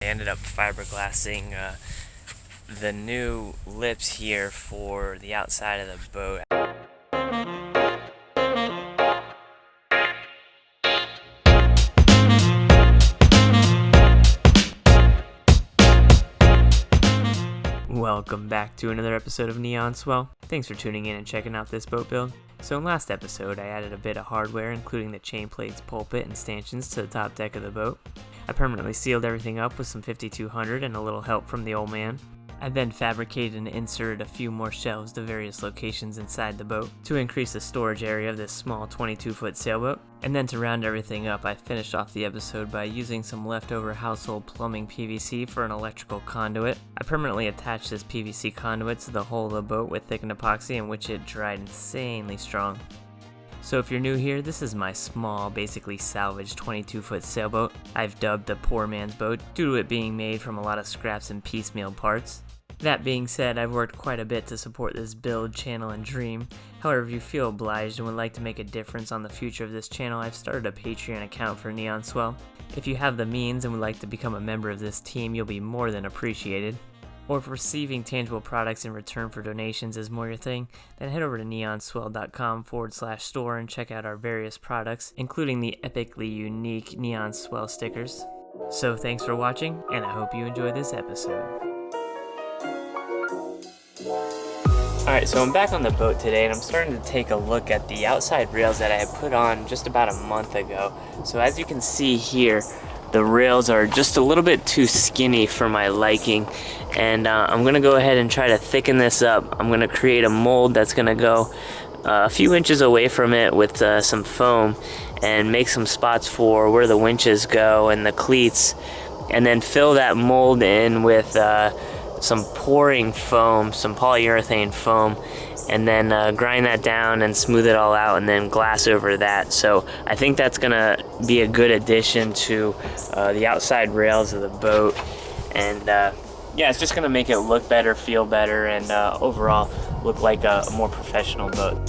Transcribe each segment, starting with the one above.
I ended up fiberglassing the new lips here for the outside of the boat. Welcome back to another episode of Neon Swell. Thanks for tuning in and checking out this boat build. So in last episode, I added a bit of hardware, including the chain plates, pulpit, and stanchions to the top deck of the boat. I permanently sealed everything up with some 5200 and a little help from the old man. I then fabricated and inserted a few more shelves to various locations inside the boat to increase the storage area of this small 22-foot sailboat. And then to round everything up, I finished off the episode by using some leftover household plumbing PVC for an electrical conduit. I permanently attached this PVC conduit to the hull of the boat with thickened epoxy, in which it dried insanely strong. So if you're new here, this is my small, basically salvaged 22-foot sailboat I've dubbed the poor man's boat due to it being made from a lot of scraps and piecemeal parts. That being said, I've worked quite a bit to support this build, channel, and dream. However, if you feel obliged and would like to make a difference on the future of this channel, I've started a Patreon account for Neon Swell. If you have the means and would like to become a member of this team, you'll be more than appreciated. Or if receiving tangible products in return for donations is more your thing, then head over to neonswell.com/store and check out our various products, including the epically unique Neon Swell stickers. So thanks for watching, and I hope you enjoy this episode. Alright, so I'm back on the boat today, and I'm starting to take a look at the outside rails that I had put on just about a month ago. So as you can see here, the rails are just a little bit too skinny for my liking, and I'm going to go ahead and try to thicken this up. I'm going to create a mold that's going to go a few inches away from it with some foam and make some spots for where the winches go and the cleats, and then fill that mold in with some pouring foam, some polyurethane foam, and then grind that down and smooth it all out and then glass over that. So I think that's gonna be a good addition to the outside rails of the boat, and yeah, it's just gonna make it look better, feel better, and overall look like a more professional boat.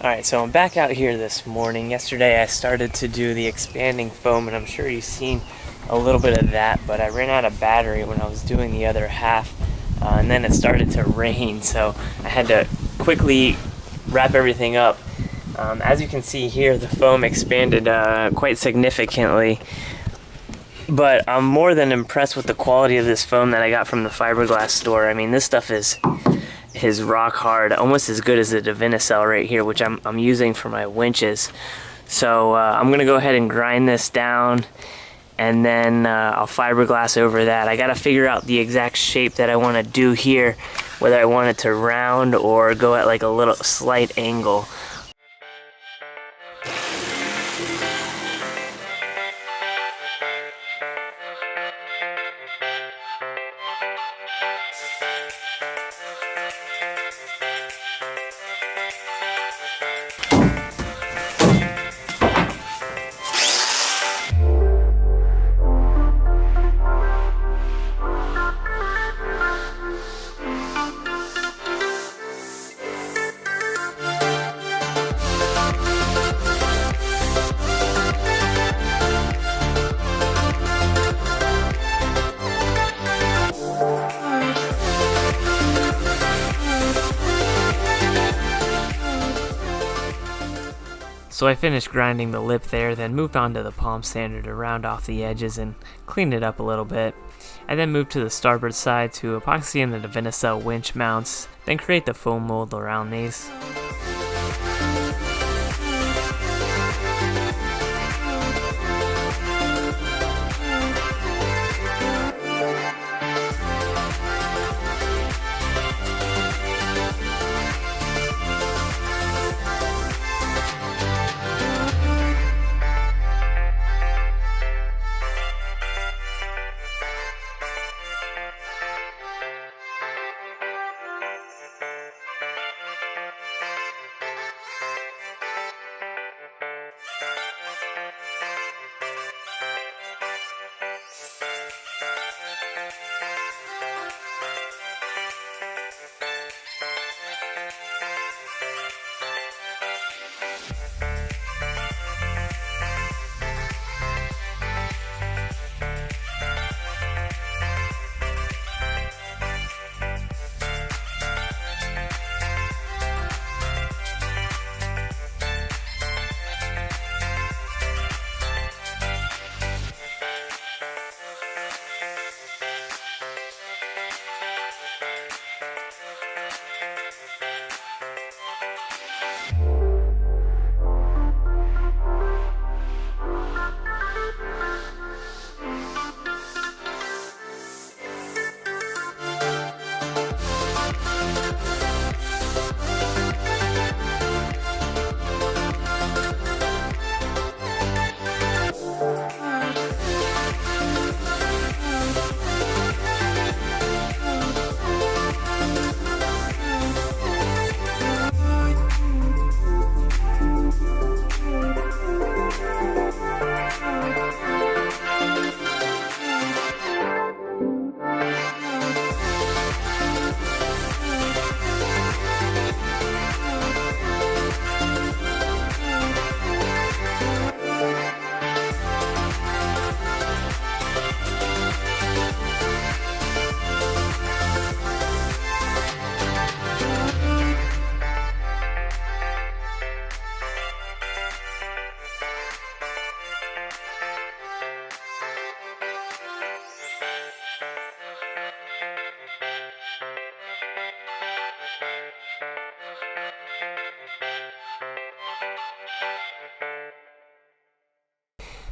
Alright, so I'm back out here this morning. Yesterday I started to do the expanding foam, and I'm sure you've seen a little bit of that, but I ran out of battery when I was doing the other half, and then it started to rain, so I had to quickly wrap everything up. As you can see here, the foam expanded quite significantly, but I'm more than impressed with the quality of this foam that I got from the fiberglass store. I mean, this stuff is rock hard, almost as good as the Divinicell right here, which I'm using for my winches. So I'm gonna go ahead and grind this down, and then I'll fiberglass over that. I gotta figure out the exact shape that I want to do here, whether I want it to round or go at like a little slight angle. So I finished grinding the lip there, then moved on to the palm sander to round off the edges and clean it up a little bit. I then moved to the starboard side to epoxy in the Divinicell winch mounts, then create the foam mold around these.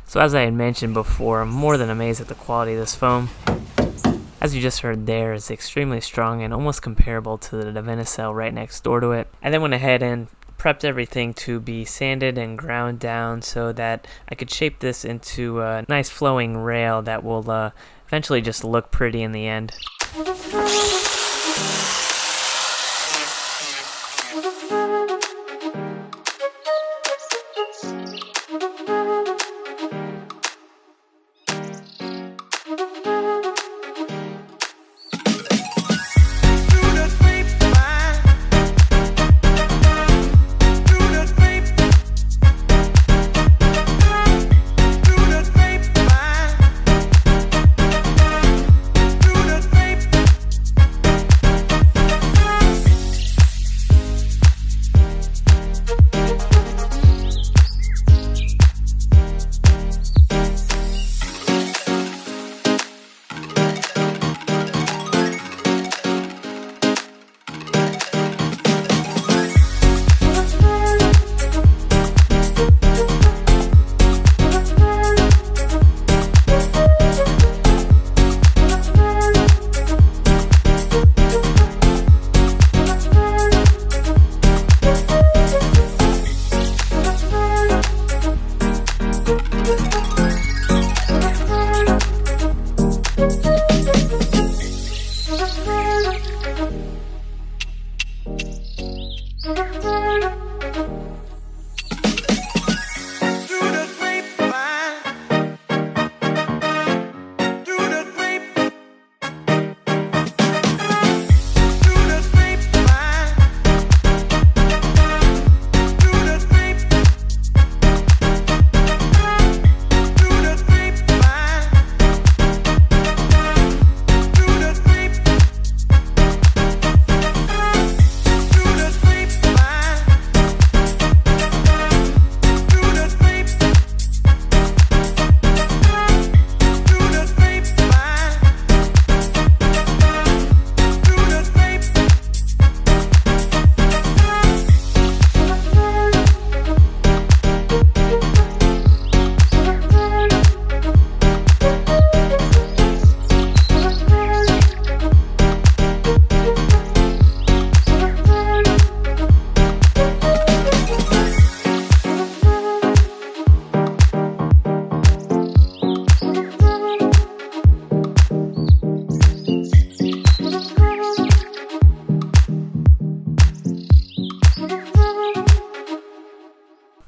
So as I had mentioned before, I'm more than amazed at the quality of this foam. As you just heard there, it's extremely strong and almost comparable to the Divinicell right next door to it. I then went ahead and prepped everything to be sanded and ground down so that I could shape this into a nice flowing rail that will eventually just look pretty in the end.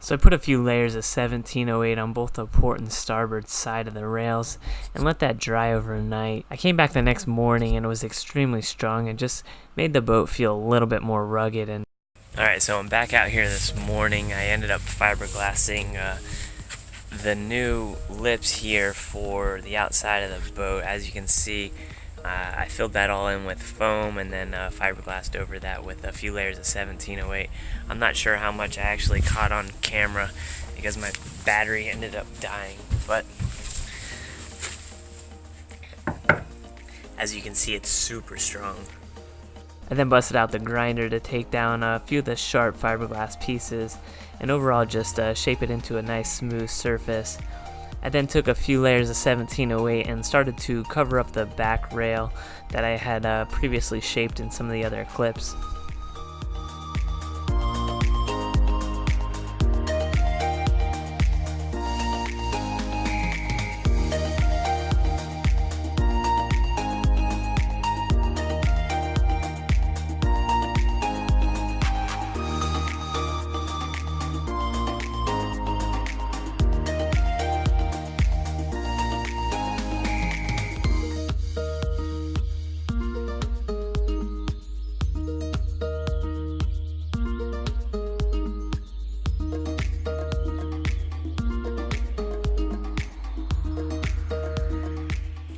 So I put a few layers of 1708 on both the port and starboard side of the rails and let that dry overnight. I came back the next morning and it was extremely strong and just made the boat feel a little bit more rugged. And alright, so I'm back out here this morning. I ended up fiberglassing the new lips here for the outside of the boat. As you can see, I filled that all in with foam and then fiberglassed over that with a few layers of 1708. I'm not sure how much I actually caught on camera because my battery ended up dying, but as you can see, it's super strong. I then busted out the grinder to take down a few of the sharp fiberglass pieces and overall just shape it into a nice smooth surface. I then took a few layers of 1708 and started to cover up the back rail that I had previously shaped in some of the other clips.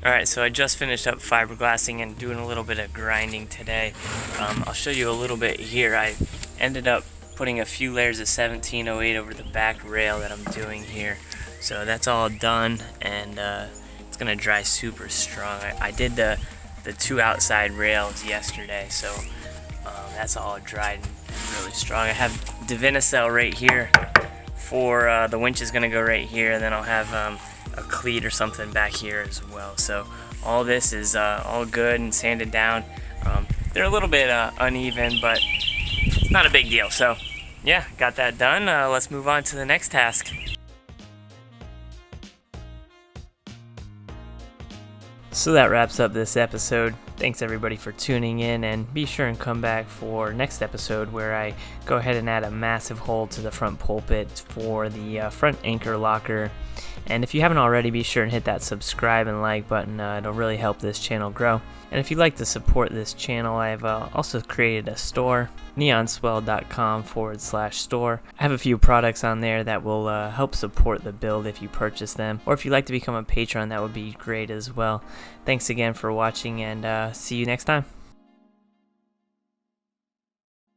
Alright, so I just finished up fiberglassing and doing a little bit of grinding today. I'll show you a little bit here. I ended up putting a few layers of 1708 over the back rail that I'm doing here. So that's all done, and it's going to dry super strong. I did the two outside rails yesterday, so that's all dried and really strong. I have Divinicel right here for the winch is going to go right here, and then I'll have a cleat or something back here as well. So all this is all good and sanded down. They're a little bit uneven, but it's not a big deal. So yeah, got that done. Let's move on to the next task. So that wraps up this episode. Thanks everybody for tuning in, and be sure and come back for next episode where I go ahead and add a massive hole to the front pulpit for the front anchor locker. And if you haven't already, be sure and hit that subscribe and like button. It'll really help this channel grow. And if you'd like to support this channel, I've also created a store, neonswell.com/store. I have a few products on there that will help support the build if you purchase them. Or if you'd like to become a patron, that would be great as well. Thanks again for watching, and see you next time.